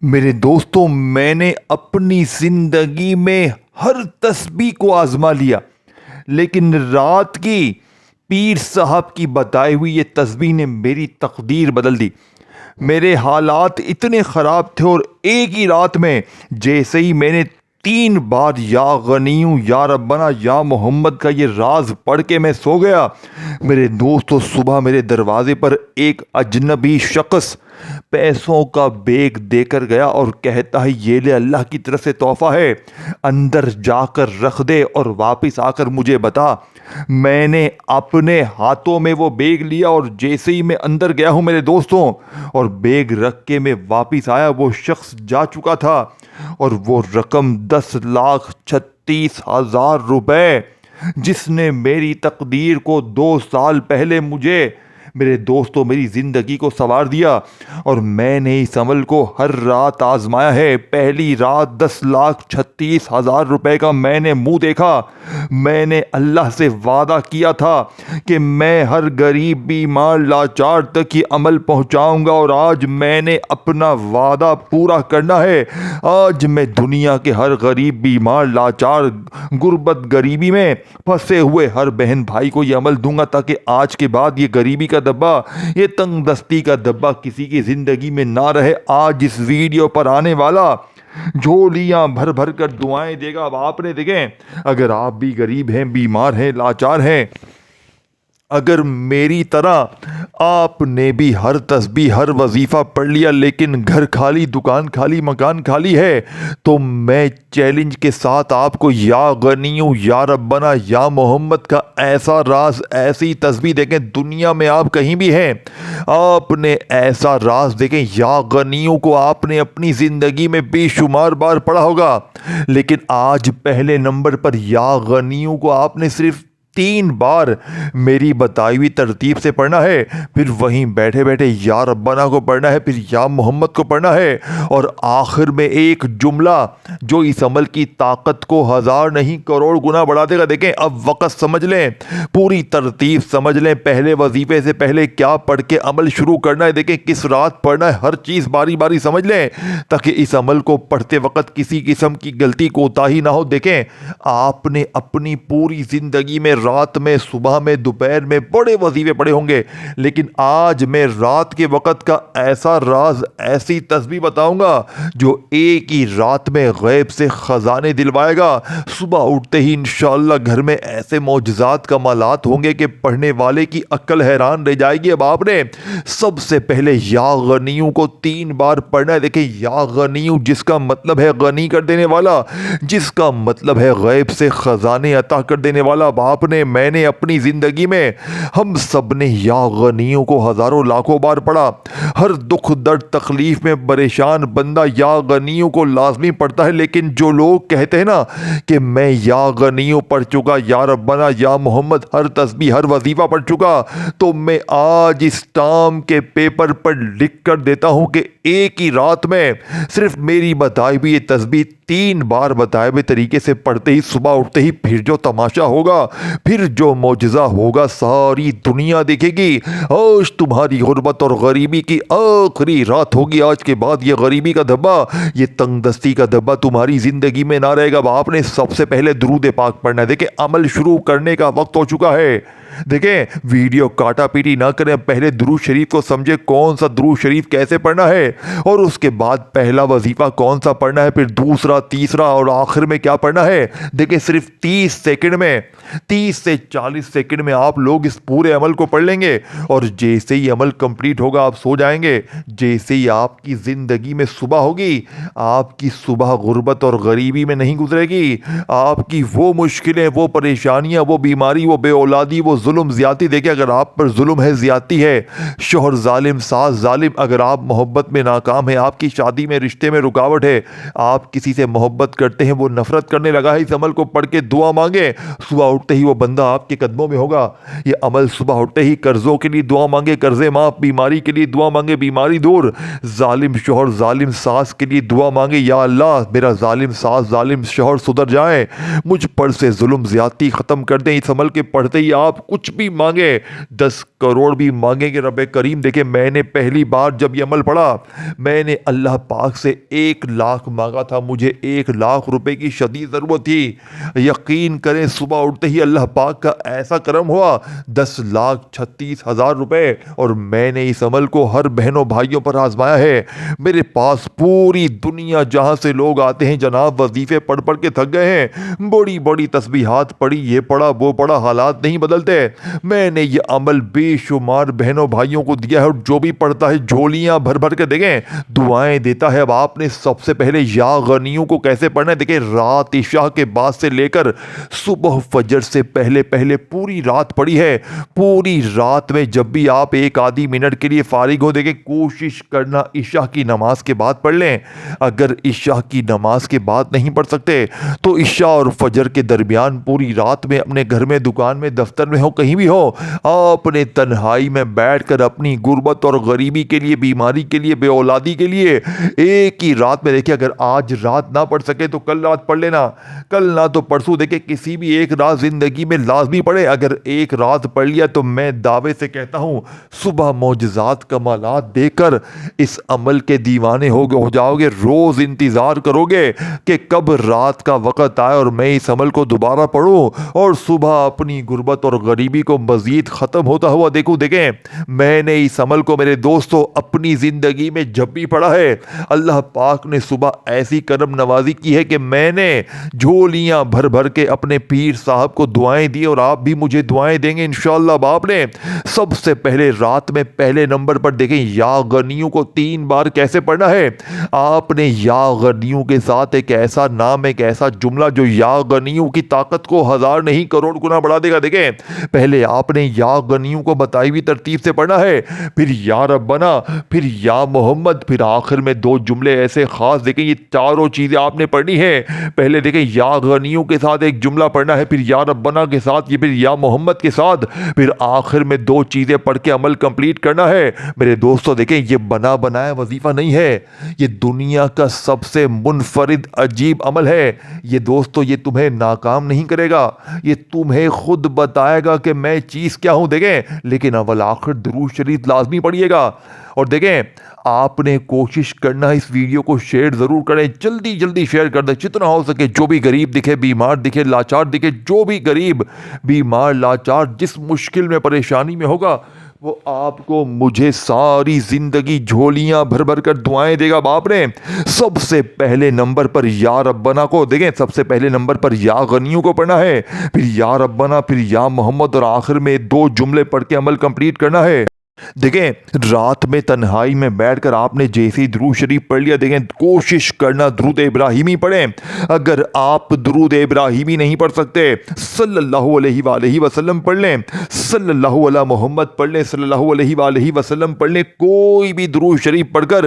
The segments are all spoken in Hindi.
मेरे दोस्तों, मैंने अपनी ज़िंदगी में हर तस्बीह को आज़मा लिया, लेकिन रात की पीर साहब की बताई हुई ये तस्बीह ने मेरी तकदीर बदल दी। मेरे हालात इतने ख़राब थे और एक ही रात में जैसे ही मैंने 3 बार या गनीयू या रब्बना या मोहम्मद का ये राज पढ़ के मैं सो गया, मेरे दोस्तों, सुबह मेरे दरवाज़े पर एक अजनबी शख्स पैसों का बैग देकर गया और कहता है, ये ले, अल्लाह की तरफ से तोहफा है, अंदर जाकर रख दे और वापस आकर मुझे बता। मैंने अपने हाथों में वो बैग लिया और जैसे ही मैं अंदर गया हूँ मेरे दोस्तों, और बैग रख के मैं वापस आया, वो शख्स जा चुका था और वो रकम 10,36,000 रुपए, जिसने मेरी तकदीर को 2 साल पहले मुझे, मेरे दोस्तों, मेरी ज़िंदगी को संवार दिया। और मैंने इस अमल को हर रात आजमाया है। पहली रात 10,36,000 रुपए का मैंने मुंह देखा। मैंने अल्लाह से वादा किया था कि मैं हर गरीब, बीमार, लाचार तक ये अमल पहुंचाऊंगा, और आज मैंने अपना वादा पूरा करना है। आज मैं दुनिया के हर गरीब, बीमार, लाचार, गुर्बत, गरीबी में फंसे हुए हर बहन भाई को ये अमल दूंगा, ताकि आज के बाद ये गरीबी का दब्बा, ये तंग दस्ती का दब्बा किसी की ज़िंदगी में ना रहे। आज इस वीडियो पर आने वाला झोलियां भर भर कर दुआएं देगा। अब आपने देखें, अगर आप भी गरीब हैं, बीमार हैं, लाचार हैं, अगर मेरी तरह आपने भी हर तस्बीह, हर वजीफ़ा पढ़ लिया, लेकिन घर खाली, दुकान खाली, मकान खाली है, तो मैं चैलेंज के साथ आपको या गनीयू या रब्बना या मोहम्मद का ऐसा राज, ऐसी तस्बीह देखें, दुनिया में आप कहीं भी हैं, आपने ऐसा राज देखें, या गनीयू को आपने अपनी ज़िंदगी में बेशुमार बार पढ़ा होगा, लेकिन आज पहले नंबर पर या गनीयू को आपने सिर्फ 3 बार मेरी बताई हुई तरतीब से पढ़ना है। फिर वहीं बैठे बैठे या रब्बाना को पढ़ना है, फिर या मोहम्मद को पढ़ना है, और आखिर में एक जुमला जो इस अमल की ताकत को 1000 नहीं करोड़ गुना बढ़ा देगा। देखें, अब वक़्त समझ लें, पूरी तरतीब समझ लें, पहले वजीफे से पहले क्या पढ़ के अमल शुरू करना है, देखें किस रात पढ़ना है, हर चीज़ बारी बारी समझ लें, ताकि इस अमल को पढ़ते वक्त किसी किस्म की गलती कोताही ना हो। देखें, आपने अपनी पूरी ज़िंदगी में रात में, सुबह में, दोपहर में बड़े वजीफे पढ़े होंगे, लेकिन आज मैं रात के वक़्त का ऐसा राज, ऐसी तस्बीह बताऊंगा जो एक ही रात में गैब से ख़जाने दिलवाएगा। सुबह उठते ही इंशाअल्लाह घर में ऐसे मौजज़ात, कमालात होंगे कि पढ़ने वाले की अक्ल हैरान रह जाएगी। अब आपने सबसे पहले या गनीयू को 3 बार पढ़ना है। देखिए, या गनीयू जिसका मतलब है गनी कर देने वाला, जिसका मतलब है गैब से ख़जाने अता कर देने वाला। अब आपने, मैंने अपनी ज़िंदगी में, हम सब ने या गनीयों को हज़ारों लाखों बार पढ़ा। हर दुख, दर्द, तकलीफ़ में परेशान बंदा या गनीयों को लाजमी पढ़ता है, लेकिन जो लोग कहते हैं ना कि मैं या गनीयों पढ़ चुका, या रब्बना या मोहम्मद हर तस्बीह, हर वजीफ़ा पढ़ चुका, तो मैं आज इस टाम के पेपर पर लिख कर देता हूँ कि एक ही रात में सिर्फ मेरी बताई हुई ये तस्बीह 3 बार बताए हुए तरीके से पढ़ते ही, सुबह उठते ही, फिर जो तमाशा होगा, फिर जो मौजज़ा होगा, सारी दुनिया देखेगी। आज तुम्हारी गुर्बत और गरीबी की आखिरी रात होगी। आज के बाद ये गरीबी का धब्बा, ये तंगदस्ती का धब्बा तुम्हारी ज़िंदगी में ना रहेगा। अब आपने सबसे पहले दुरूद पाक पढ़ना है। देखें, अमल शुरू करने का वक्त हो चुका है। देखें, वीडियो काटा पीटी ना करें, पहले दुरूद शरीफ को समझे, कौन सा दुरूद शरीफ कैसे पढ़ना है, और उसके बाद पहला वजीफ़ा कौन सा पढ़ना है, फिर दूसरा, तीसरा, और आखिर में क्या पढ़ना है। देखें, सिर्फ 30 सेकंड में, 30 से 40 सेकंड में आप लोग इस पूरे अमल को पढ़ लेंगे, और जैसे ही अमल कंप्लीट होगा आप सो जाएंगे। जैसे ही आपकी ज़िंदगी में सुबह होगी, आपकी सुबह गुर्बत और गरीबी में नहीं गुजरेगी। आपकी वो मुश्किलें, वो परेशानियां, वो बीमारी, वो बेऔलादी, वो जुल्म, ज़्यादती, देखिए अगर आप पर जुल्म है, ज़्यादती है, शोहर जालिम, सास जालिम, अगर आप मोहब्बत में नाकाम है, आपकी शादी में, रिश्ते में रुकावट है, आप किसी से मोहब्बत करते हैं, वो नफरत करने लगा है, इस अमल को पढ़ के दुआ मांगे। सुबह उठते ही वो बंदा आपके कदमों में होगा। ये अमल सुबह उठते ही कर्ज़ों के लिए दुआ मांगे, कर्ज़े माफ़, बीमारी के लिए दुआ मांगे, बीमारी दूर, जालिम शोहर, जालिम सास के लिए दुआ मांगे, या अल्लाह मेरा जालिम सास, जालिम शोहर सुधर जाए, मुझ पर से जुल्म, ज़्यादती ख़त्म कर दें। इस अमल के पढ़ते ही आप कुछ भी मांगे, 10 करोड़ भी मांगेंगे रब्बे करीम। देखे मैंने पहली बार जब ये अमल पढ़ा, मैंने अल्लाह पाक से 1 लाख मांगा था। मुझे 1 लाख रुपए की शदीद ज़रूरत थी। यकीन करें सुबह उठते ही अल्लाह पाक का ऐसा करम हुआ, 10,36,000 रुपए। और मैंने इस अमल को हर बहनों भाइयों पर आजमाया है। मेरे पास पूरी दुनिया जहां से लोग आते हैं जनाब, वजीफे पढ़ पढ़ के थक गए हैं, बड़ी बड़ी तस्बीहात पढ़ी, ये पढ़ा वो पढ़ा, हालात नहीं बदलते। मैंने ये अमल बेशुमार बहनों भाइयों को दिया है, और जो भी पढ़ता है झोलियां भर भर के देखें, दुआएं देता है। अब आपने सबसे पहले या गनियों को कैसे पढ़ना है, देखिए रात इशा के बाद से लेकर सुबह फजर से पहले पहले पूरी रात पढ़ी है। पूरी रात में जब भी आप एक आधी मिनट के लिए फारिग हो, देखें कोशिश करना इशा की नमाज के बाद पढ़ लें। अगर इशा की नमाज के बाद नहीं पढ़ सकते तो इशा और फजर के दरमियान पूरी रात में अपने घर में, दुकान में, दफ्तर में हो, कहीं भी हो, आपने तन्हाई में बैठकर अपनी गुर्बत और गरीबी के लिए, बीमारी के लिए, बेऔलादी के लिए एक ही रात में, देखिए अगर आज रात ना पढ़ सके तो कल रात पढ़ लेना, कल ना तो परसों, देखिए किसी भी एक रात जिंदगी में लाजमी पढ़े। अगर एक रात पढ़ लिया तो मैं दावे से कहता हूं सुबह मौजज़ात कमालात देकर इस अमल के दीवाने हो जाओगे। रोज इंतजार करोगे कि कब रात का वक़्त आए और मैं इस अमल को दोबारा पढ़ूं और सुबह अपनी गुर्बत और गरीबी को मजीद ख़त्म होता हुआ देखूं। देखें मैंने इस अमल को मेरे दोस्तों अपनी ज़िंदगी में जब भी पढ़ा है, अल्लाह पाक ने सुबह ऐसी करम नवाजी की है कि मैंने झोलियां भर भर के अपने पीर साहब को दुआएं दी, और आप भी मुझे दुआएं देंगे इंशाअल्लाह। बाप ने सबसे पहले रात में पहले नंबर पर देखें या गनियों को 3 बार कैसे पढ़ना है। आपने या गनियों के साथ एक ऐसा नाम, एक ऐसा जुमला जो या गनियों की ताकत को 1000 नहीं करोड़ गुना बढ़ा देगा। देखें पहले आपने या गनियों को बताई हुई तरतीब से पढ़ना है, फिर या रब्बना, फिर या मोहम्मद, फिर आखिर में 2 जुमले ऐसे खास। देखें ये चारों चीजें आपने पढ़नी है। पहले देखें या गनियों के साथ एक जुमला पढ़ना है, फिर या रब्बना के साथ, ये फिर या मोहम्मद के साथ, फिर आखिर में 2 चीजें पढ़ के अमल कंप्लीट करना है। मेरे दोस्तों देखें ये बना बनाया वजीफा नहीं है, ये दुनिया का सबसे मुनफरिद अजीब अमल है। ये दोस्तों ये तुम्हें नाकाम नहीं करेगा, ये तुम्हें खुद बताएगा कि मैं चीज़ क्या हूं। देखें लेकिन अव्वल आखिर दुरूद शरीफ लाजमी पढ़िएगा। और देखें आपने कोशिश करना इस वीडियो को शेयर ज़रूर करें, जल्दी जल्दी शेयर कर दें जितना हो सके। जो भी गरीब दिखे, बीमार दिखे, लाचार दिखे, जो भी गरीब बीमार लाचार जिस मुश्किल में परेशानी में होगा, वो आपको मुझे सारी जिंदगी झोलियां भर भर कर दुआएं देगा। बाप ने सबसे पहले नंबर पर या रब्बना को, देखें सबसे पहले नंबर पर या गनियों को पढ़ना है, फिर या रब्बना, फिर या मोहम्मद, और आखिर में 2 जुमले पढ़ के अमल कंप्लीट करना है। देखें रात में तन्हाई में बैठकर आपने जैसे ही दुरूद शरीफ पढ़ लिया, देखें कोशिश करना दुरूद इब्राहिमी पढ़ें। अगर आप दुरूद इब्राहिमी नहीं पढ़ सकते, सल्लल्लाहु अलैहि वसल्लम पढ़ लें, सल्लल्लाहु अला मोहम्मद पढ़ लें, सल्लल्लाहु अलैहि वसल्लम पढ़ लें। कोई भी दुरूद शरीफ पढ़कर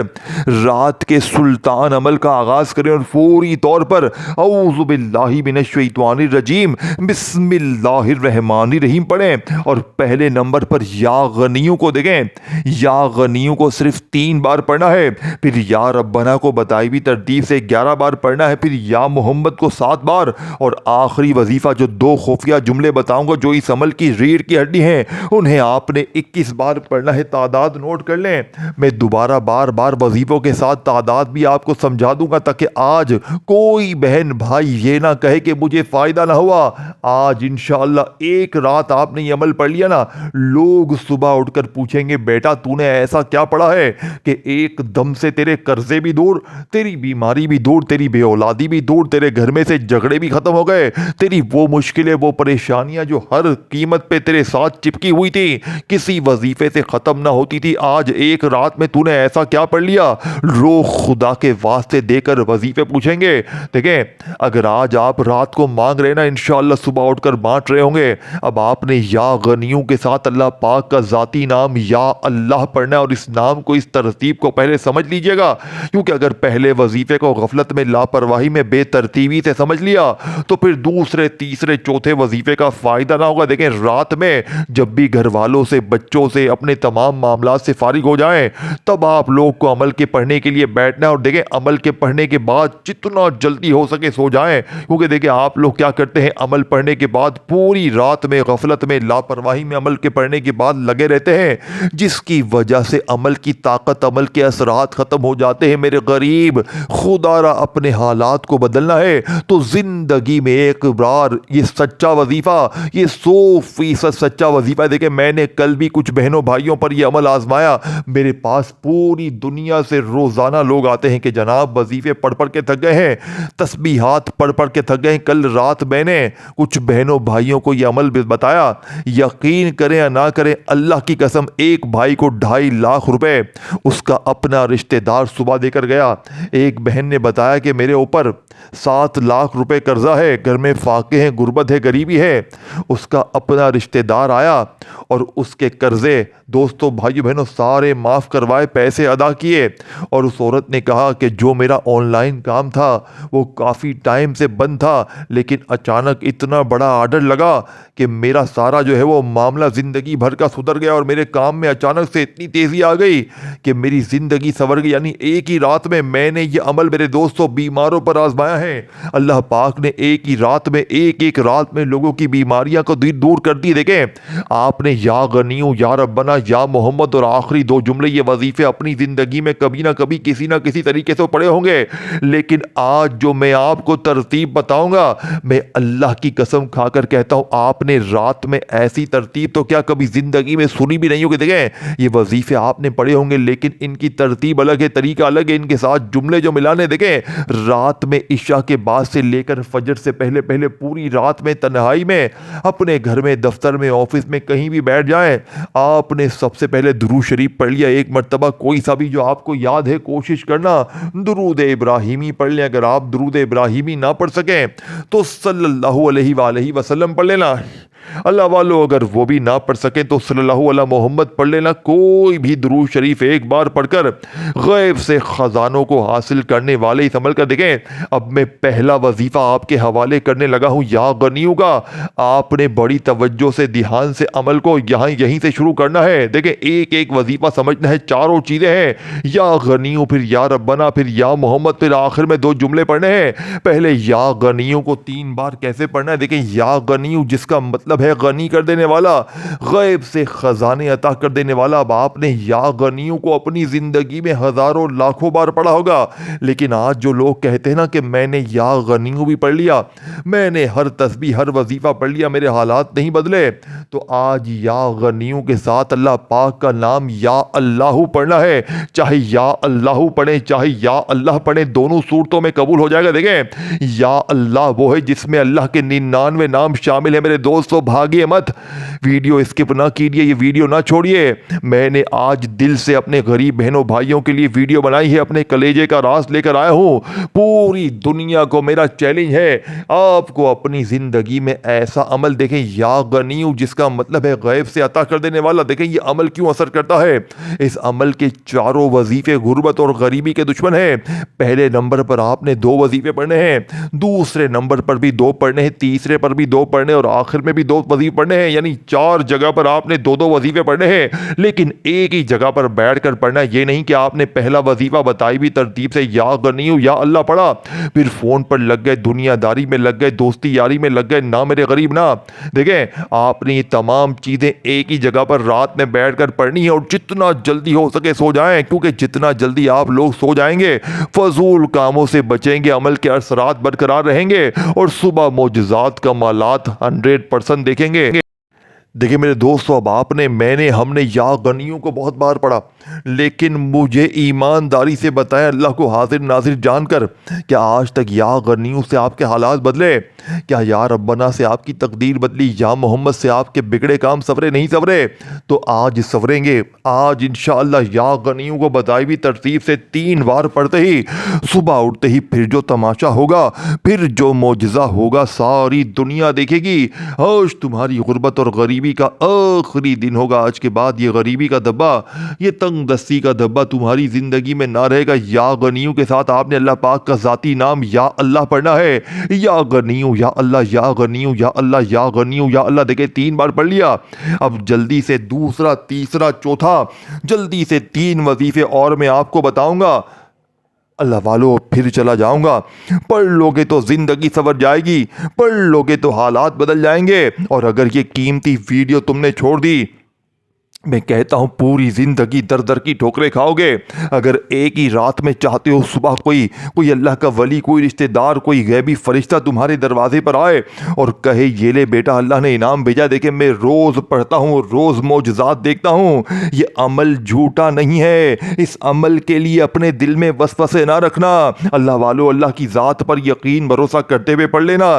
रात के सुल्तान अमल का आगाज़ करें और फौरी तौर पर औज़ु बिल्लाहि मिनश शैतानिर रजीम बिस्मिल्लाहिर रहमानिर रहीम पढ़ें। और पहले नंबर पर या गनियों को देखें, या गनियों को सिर्फ 3 बार पढ़ना है, फिर या रब्बना को बताई हुई तरतीब से 11 बार पढ़ना है, फिर या मोहम्मद को 7 बार, और आखिरी वजीफा जो 2 खुफिया जुमले बताऊंगा जो इस अमल की रीढ़ की हड्डी हैं, उन्हें आपने 21 बार पढ़ना है। तादाद नोट कर लें, मैं दोबारा बार बार वजीफों के साथ तादाद भी आपको समझा दूंगा ताकि आज कोई बहन भाई ये ना कहे कि मुझे फ़ायदा ना हुआ। आज इंशाअल्लाह एक रात आपने ये अमल पढ़ लिया ना, लोग सुबह उठकर पूछेंगे बेटा तूने ऐसा क्या पढ़ा है कि एकदम से तेरे कर्जे भी दूर, तेरी बीमारी भी दूर, तेरी बेऔलादी भी दूर, तेरे घर में से झगड़े भी खत्म हो गए, तेरी वो मुश्किलें, वो परेशानियां जो हर कीमत पे तेरे साथ चिपकी हुई थी, किसी वजीफे से खत्म ना होती थी, आज एक रात में तूने ऐसा क्या पढ़ लिया। लोग खुदा के वास्ते देकर वजीफे पूछेंगे। देखें अगर आज आप रात को मांग रहे ना, इंशाअल्लाह सुबह उठकर बांट रहे होंगे। अब आपने या गनियों के साथ अल्लाह पाक का जाती नाम या अल्लाह पढ़ना है और इस नाम को, इस तरतीब को पहले समझ लीजिएगा, क्योंकि अगर पहले वजीफे को गफलत में, लापरवाही में, बेतरतीबी से समझ लिया तो फिर दूसरे, तीसरे, चौथे वजीफे का फ़ायदा ना होगा। देखें, रात में जब भी घर वालों से, बच्चों से, अपने तमाम मामला से फारिग हो जाएं, तब आप लोग को अमल के पढ़ने के लिए बैठना है। और देखें, अमल के पढ़ने के बाद जितना जल्दी हो सके सो जाएं, क्योंकि देखें आप लोग क्या करते हैं, अमल पढ़ने के बाद पूरी रात में गफलत में, लापरवाही में अमल के पढ़ने के बाद लगे रहते हैं, जिसकी वजह से अमल की ताकत, अमल के असरात ख़त्म हो जाते हैं। मेरे गरीब, खुदारा अपने हालात को बदलना है तो ज़िंदगी में एक बार ये सच्चा वजीफ़ा, ये 100% सच्चा वजीफ़ा। देखें, मैंने कल भी कुछ बहनों भाइयों पर यह अमल आजमाया। मेरे पास पूरी दुनिया से रोज़ाना लोग आते हैं कि जनाब वजीफ़े पढ़ पढ़ के थक गए हैं, तस्बीहात पढ़ पढ़ के थक गए हैं। कल रात मैंने कुछ बहनों भाइयों को यह अमल बताया, यकीन करें या ना करें, अल्लाह की कसम, एक भाई को 2.5 लाख रुपए उसका अपना रिश्तेदार सुबह देकर गया। एक बहन ने बताया कि मेरे ऊपर 7 लाख रुपए कर्जा है, घर में फाके हैं, गुर्बत है, गरीबी है। उसका अपना रिश्तेदार आया और उसके कर्जे, दोस्तों भाइयों बहनों, सारे माफ़ करवाए, पैसे अदा किए। और उस औरत ने कहा कि जो मेरा ऑनलाइन काम था वो काफ़ी टाइम से बंद था, लेकिन अचानक इतना बड़ा आर्डर लगा कि मेरा सारा जो है वो मामला ज़िंदगी भर का सुधर गया और मेरे काम में अचानक से इतनी तेज़ी आ गई कि मेरी ज़िंदगी संवर गई। यानी एक ही रात में मैंने ये अमल मेरे दोस्तों बीमारों पर आजमाया है। अल्लाह पाक ने एक ही रात में, एक रात में लोगों की बीमारियां को दूर कर दी। देखें, आपने या गनियो, या रब्बना, या मोहम्मद और आखिरी 2 जुमले, ये वजीफे अपनी ज़िंदगी में कभी ना कभी किसी ना किसी तरीके से पढ़े होंगे, लेकिन आज जो मैं आपको तरतीब बताऊंगा, मैं अल्लाह की कसम खाकर कहता हूं, आपने रात में ऐसी तरतीब तो क्या कभी ज़िंदगी में सुनी भी नहीं होगी। देखें, ये वजीफे आपने पढ़े होंगे, लेकिन इनकी तरतीब अलग है, तरीका अलग है, इनके साथ जुमले जो मिलाने। देखें, रात में इशा के बाद से लेकर फजर से पहले पहले पूरी रात में तन्हाई में अपने घर में, दफ्तर में, ऑफिस में, कहीं भी बैठ जाएं, आपने सबसे पहले दुरूद शरीफ पढ़ लिया एक मरतबा, कोई सा भी जो आपको याद है, कोशिश करना दुरूद इब्राहिमी पढ़ लें। अगर आप दुरूद इब्राहिमी ना पढ़ सकें तो सल्लल्लाहु अलैहि वसल्लम पढ़ लेना। अल्लाह वालों, अगर वो भी ना पढ़ सकें तो सल्लल्लाहु अला मोहम्मद पढ़ लेना। कोई भी दुरूद शरीफ एक बार पढ़कर गैब से ख़जानों को हासिल करने वाले इस अमल का। देखें, अब मैं पहला वजीफ़ा आपके हवाले करने लगा हूँ, या गनियों का। आपने बड़ी तवज्जो से, ध्यान से अमल को यहीं से शुरू करना है। देखें, एक एक वजीफ़ा समझना है, चारों चीज़ें हैं, या गनियों, फिर या रब्बना, फिर या मोहम्मद, फिर आखिर में 2 जुमले पढ़ने हैं। पहले या गनियों को 3 बार कैसे पढ़ना है। देखें, या गनियों जिसका मतलब है गनी कर देने वाला, गैब से खजाने अता कर देने वाला। अब आपने या गनियों को अपनी जिंदगी में हजारों लाखों बार पढ़ा होगा, लेकिन आज जो लोग कहते हैं ना कि मैंने या गनियों भी पढ़ लिया, मैंने हर तस्बीह, हर वजीफा पढ़ लिया, मेरे हालात नहीं बदले, तो आज या गनियों के साथ अल्लाह पाक का नाम या अल्लाह पढ़ना है। चाहे या अल्लाह पढ़े, चाहे या अल्लाह पढ़े, दोनों सूरतों में कबूल हो जाएगा। देखें, या अल्लाह वो है जिसमें अल्लाह के 99 नाम शामिल है। मेरे दोस्तों, भागिए मत, वीडियो स्किप ना कीजिए, ये वीडियो ना छोड़िए। मैंने आज दिल से अपने गरीब बहनों भाइयों के लिए वीडियो बनाई है, अपने कलेजे का राज लेकर आया हूँ। पूरी दुनिया को मेरा चैलेंज है, आपको अपनी ज़िंदगी में ऐसा अमल, देखें, या गनीयू जिसका मतलब है गैब से अता कर देने वाला। देखें, ये अमल क्यों असर करता है। इस अमल के चारों वजीफे गुर्बत और गरीबी के दुश्मन हैं। पहले नंबर पर आपने 2 वजीफे पढ़ने हैं, दूसरे नंबर पर भी 2 पढ़ने हैं, तीसरे पर भी 2 पढ़ने और आखिर में भी 2 वजीफे पढ़ने हैं। यानी 4 जगह पर आपने 2-2 वजीफे पढ़ने हैं, लेकिन एक ही जगह पर बैठकर पढ़ना है। ये नहीं कि आपने पहला वजीफा बताई भी तरतीब से, या गनीयू या अल्लाह पढ़ा, फिर फोन पर लग गए, दुनियादारी में लग गए, दोस्ती यारी में लग गए, ना मेरे गरीब ना। देखें, आपने ये तमाम चीजें एक ही जगह पर रात में बैठकर पढ़नी है और जितना जल्दी हो सके सो जाएं, क्योंकि जितना जल्दी आप लोग सो जाएंगे फजूल कामों से बचेंगे, अमल के असरात बरकरार रहेंगे और सुबह मोजज़ात कमालात 100% देखेंगे। देखिए मेरे दोस्तों, अब मैंने हमने या गनियों को बहुत बार पढ़ा, लेकिन मुझे ईमानदारी से बताएं, अल्लाह को हाजिर नाजिर जानकर, क्या आज तक या गनियों से आपके हालात बदले? क्या या रब्बना से आपकी तकदीर बदली? या मोहम्मद से आपके बिगड़े काम सवरे नहीं सवरे? तो आज सवरेंगे। आज इंशाअल्लाह या गनियों को बताई भी तरतीब से 3 बार पढ़ते ही, सुबह उठते ही फिर जो तमाशा होगा, फिर जो मोजज़ा होगा, सारी दुनिया देखेगी। आज तुम्हारी गुर्बत और गरीबी गरीबी का आखिरी दिन होगा। आज के बाद ये गरीबी का धब्बा, ये तंग दस्ती का धब्बा तुम्हारी ज़िंदगी में ना रहेगा। या गनियों के साथ आपने अल्लाह पाक का ज़ाती नाम या अल्लाह पढ़ना है। या गनियों या अल्लाह, या गनियों या अल्लाह, या गनियों या अल्लाह। देखिए 3 बार पढ़ लिया। अब जल्दी से दूसरा, तीसरा, चौथा, जल्दी से 3 वजीफे और मैं आपको बताऊंगा। अल्लाह वालों फिर चला जाऊंगा। पढ़ लोगे तो जिंदगी संवर जाएगी, पढ़ लोगे तो हालात बदल जाएंगे। और अगर ये कीमती वीडियो तुमने छोड़ दी, मैं कहता हूं पूरी जिंदगी दर दर की ठोकरें खाओगे। अगर एक ही रात में चाहते हो सुबह कोई अल्लाह का वली, कोई रिश्तेदार, कोई गैबी फरिश्ता तुम्हारे दरवाजे पर आए और कहे ये ले बेटा अल्लाह ने इनाम भेजा, देखे मैं रोज पढ़ता हूं, रोज मौजज़ात देखता हूं, ये अमल झूठा नहीं है। इस अमल के लिए अपने दिल में वसवसे ना रखना। अल्लाह वालों अल्लाह की ज़ात पर यकीन भरोसा करते हुए पढ़ लेना,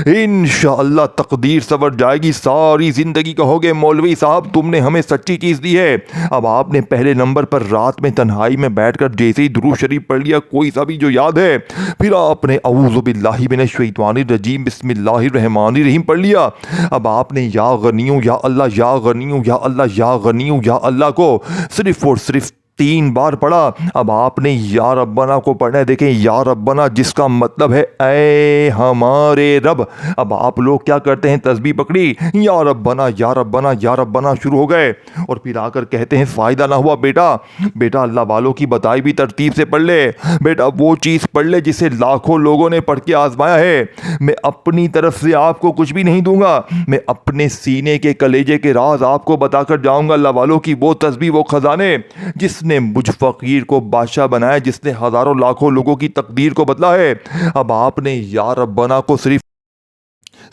इंशाअल्लाह तकदीर संवर जाएगी। सारी जिंदगी कहोगे मौलवी साहब तुमने हमें सच्ची चीज दी है। अब आपने पहले नंबर पर रात में तन्हाई में बैठकर जैसे ही दुरूद शरीफ पढ़ लिया, कोई सा भी जो याद है, फिर आपने औज़ु बिल्लाहि मिनश शैतानिर रजीम बिस्मिल्लाहिर रहमानिर रहीम पढ़ लिया। अब आपने या गनियों या अल्लाह, या गनियों या अल्लाह, या गनियों या अल्लाह को सिर्फ और सिर्फ 3 बार पढ़ा। अब आपने या रब्बना को पढ़ना है। देखें या रब्बना जिसका मतलब है ऐ हमारे रब। अब आप लोग क्या करते हैं, तस्बीह पकड़ी, या रब्बना या रब्बना या रब्बना शुरू हो गए और फिर आकर कहते हैं फ़ायदा ना हुआ। बेटा अल्लाह वालों की बताई भी तरतीब से पढ़ ले। बेटा वो चीज़ पढ़ ले जिसे लाखों लोगों ने पढ़ के आजमाया है। मैं अपनी तरफ से आपको कुछ भी नहीं दूंगा, मैं अपने सीने के कलेजे के राज आपको बताकर जाऊंगा। अल्लाह वालों की वो तस्बीह, वो खजाने जिसने मुझ फकीर को बादशाह बनाया, जिसने हजारों लाखों लोगों की तकदीर को बदला है। अब आपने या रब्बना को सिर्फ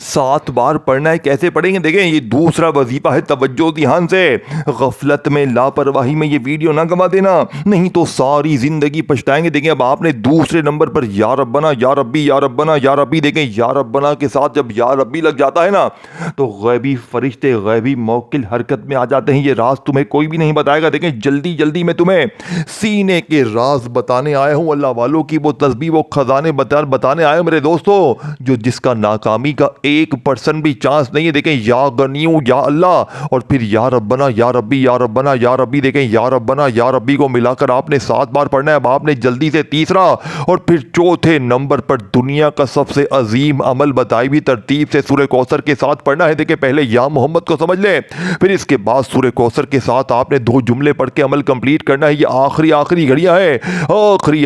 7 बार पढ़ना है। कैसे पढ़ेंगे, देखें ये दूसरा वजीफा है, तवज्जो ध्यान से। गफलत में, लापरवाही में ये वीडियो ना गवा देना, नहीं तो सारी जिंदगी पछताएंगे। देखें अब आपने दूसरे नंबर पर या रब्बना, या रब्बी, या रब्बना, या रब्बी। देखें या रब्बना के साथ जब या रब्बी लग जाता है ना, तो गैबी फरिश्ते, गैबी मौकिल हरकत में आ जाते हैं। ये राज तुम्हें कोई भी नहीं बताएगा। देखें जल्दी जल्दी मैं तुम्हें सीने के राज बताने आया हूँ। अल्लाह वालों की वो तस्बीह, वो खजाने बताने आया हूँ मेरे दोस्तों, जो जिसका नाकामी का 1% भी चांस नहीं है। देखें या गनियों या अल्लाह और फिर या रब्बना, या रब्बी, या रब्बना, या रब्बी। देखें या रब्बना या रब्बी को मिलाकर आपने 7 बार पढ़ना है। अब आपने जल्दी से तीसरा और फिर चौथे नंबर पर दुनिया का सबसे अजीम अमल बताई भी तरतीब से सूरह कौसर के साथ पढ़ना है। देखें पहले या मोहम्मद को समझ ले, फिर इसके बाद सूरह कौसर के साथ आपने 2 जुमले पढ़ के अमल कंप्लीट करना है। ये आखिरी घड़ियां है,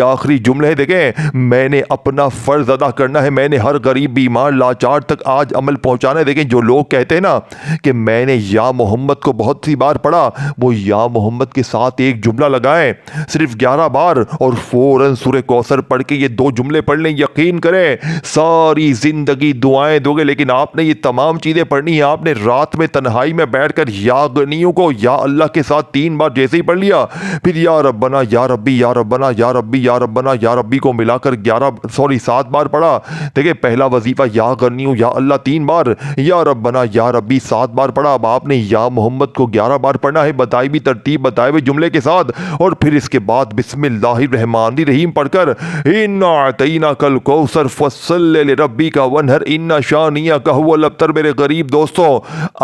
आखिरी जुमले है। देखें मैंने अपना फर्ज अदा करना है, मैंने हर गरीब, बीमार, लाचार तक आज अमल पहुंचाना है। देखें जो लोग कहते हैं ना कि मैंने या मोहम्मद को बहुत सी बार पढ़ा, वो या मोहम्मद के साथ एक जुमला लगाएं सिर्फ 11 बार और फौरन सूरह कौसर पढ़ के ये 2 जुमले पढ़ लें। यकीन करें सारी जिंदगी दुआएं दोगे, लेकिन आपने ये तमाम चीजें पढ़नी है। आपने रात में तन्हाई में बैठकर या गनियों को या अल्लाह के साथ 3 बार जैसे ही पढ़ लिया, फिर या रब्बना, या रब्बी, या रब्बना, या रब्बी, या रब्बना, या रब्बी को मिलाकर 7 बार पढ़ा। देखिए पहला वजीफा या गनियों या अल्लाह 3 बार, या रब्बना या रब्बी 7 बार पढ़ा। अब आपने या मोहम्मद को 11 बार पढ़ना है, बताई भी तरतीब, बताए हुए जुमले के साथ। और फिर इसके बाद बिस्मिल्लाहिर रहमानिर रहीम पढ़कर इन्ना अतैना कल कौसर फस्सल्लि लिरब्बिका वन्हर इन्ना शानियका हुवल अब्तर। मेरे गरीब दोस्तों,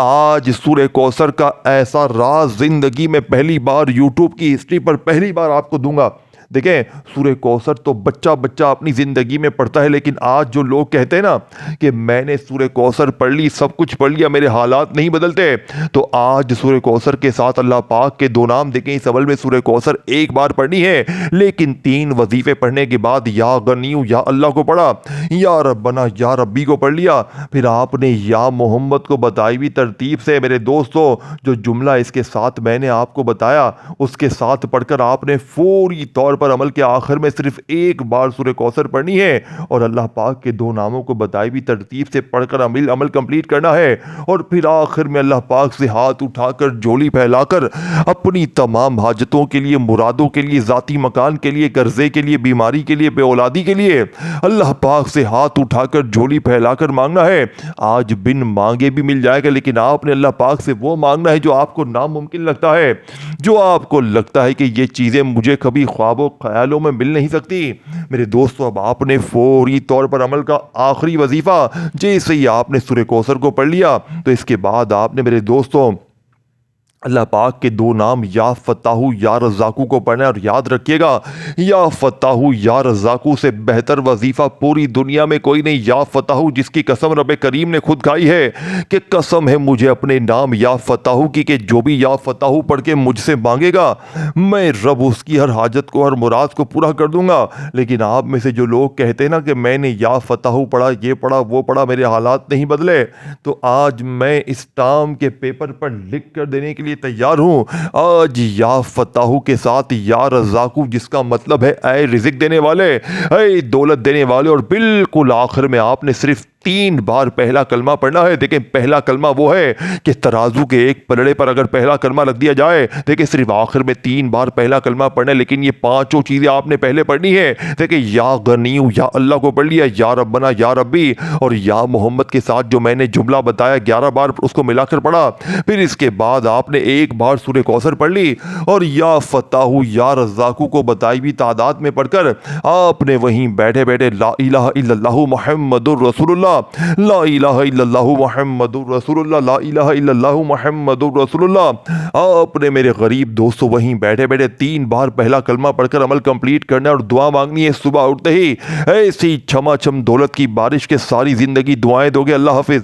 आज सूरह कौसर का ऐसा राज जिंदगी में पहली बार यूट्यूब की हिस्ट्री पर पहली बार आपको दूंगा। देखें सूरह कौसर तो बच्चा अपनी ज़िंदगी में पढ़ता है, लेकिन आज जो लोग कहते हैं ना कि मैंने सूरह कौसर पढ़ ली, सब कुछ पढ़ लिया, मेरे हालात नहीं बदलते, तो आज सूरह कौसर के साथ अल्लाह पाक के 2 नाम। देखें इस अवल में सूरह कौसर 1 बार पढ़नी है, लेकिन 3 वजीफे पढ़ने के बाद या गनियों या अल्लाह को पढ़ा, या रब्बना या रब्बी को पढ़ लिया, फिर आपने या मोहम्मद को बताई हुई तरतीब से मेरे दोस्तों जो जुमला इसके साथ मैंने आपको बताया उसके साथ पढ़कर आपने फौरी तौर पर अमल के आखिर में सिर्फ 1 बार सूरह कौसर पढ़नी है और अल्लाह पाक के 2 नामों को बताई भी तरतीब से पढ़कर अमल कंप्लीट करना है। और फिर आखिर में अल्लाह पाक से हाथ उठाकर झोली फैलाकर अपनी तमाम हाजतों के लिए, मुरादों के लिए, ज़ाती मकान के लिए, कर्जे के लिए, बीमारी के लिए, बेऔलादी के लिए अल्लाह पाक से हाथ उठाकर झोली फैलाकर मांगना है। आज बिन मांगे भी मिल जाएगा, लेकिन आपने अल्लाह पाक से वो मांगना है जो आपको नामुमकिन लगता है, जो आपको लगता है कि ये चीज़ें मुझे कभी ख्वाबों तो ख्यालों में मिल नहीं सकती। मेरे दोस्तों, अब आपने फौरी तौर पर अमल का आखिरी वजीफ़ा जैसे ही आपने सूरह कौसर को पढ़ लिया तो इसके बाद आपने मेरे दोस्तों अल्लाह पाक के दो नाम या फ़त्ताहू या रज़्ज़ाक़ू को पढ़ना है। और याद रखिएगा, या फ़त्ताहू या रज़्ज़ाक़ू से बेहतर वजीफ़ा पूरी दुनिया में कोई नहीं। या फ़त्ताहू जिसकी कसम रब करीम ने खुद खाई है कि कसम है मुझे अपने नाम या फ़त्ताहू की, कि जो भी या फ़त्ताहू पढ़ के मुझसे मांगेगा मैं रब उसकी हर हाजत को, हर मुराद को पूरा कर दूंगा। लेकिन आप में से जो लोग कहते हैं ना कि मैंने या फ़त्ताहू पढ़ा, ये पढ़ा, वो पढ़ा, मेरे हालात नहीं बदले, तो आज मैं इस टाम के पेपर पर लिख कर देने के लिए तैयार हूं। आज या फ़त्ताहू के साथ या रज़्ज़ाक़ू, जिसका मतलब है ऐ रिज़्क़ देने वाले, ऐ दौलत देने वाले, और बिल्कुल आखिर में आपने सिर्फ 3 बार पहला कलमा पढ़ना है। देखिए, पहला कलमा वो है कि तराजू के एक पलड़े पर अगर पहला कलमा रख दिया जाए, देखिए सिर्फ आखिर में 3 बार पहला कलमा पढ़ना है, लेकिन ये पांचों चीजें आपने पहले पढ़नी है। देखिए, या गनीयू या अल्लाह को पढ़ लिया, या रब्बना या रब्बी, और या मोहम्मद के साथ जो मैंने जुमला बताया 11 बार उसको मिलाकर पढ़ा। फिर इसके बाद आपने एक बार सूरह कौसर पढ़ ली, और या फ़त्ताहू या रज़्ज़ाक़ू को बताई भी तादाद में पढ़कर आपने वहीं बैठे बैठे ला इलाहा इल्लल्लाहु मुहम्मदुर रसूलुल्लाह, ला इलाहा इल्लल्लाहु मुहम्मदुर रसूलुल्लाह, ला इलाहा इल्लल्लाहु मुहम्मदुर रसूलुल्लाह, आपने मेरे गरीब दोस्तों वहीं बैठे बैठे 3 बार पहला कलमा पढ़कर अमल कंप्लीट करना है। और दुआ मांगनी है सुबह उठते ही, ऐसी छमाछम दौलत की बारिश के सारी जिंदगी दुआएं दोगे। अल्लाह हाफिज।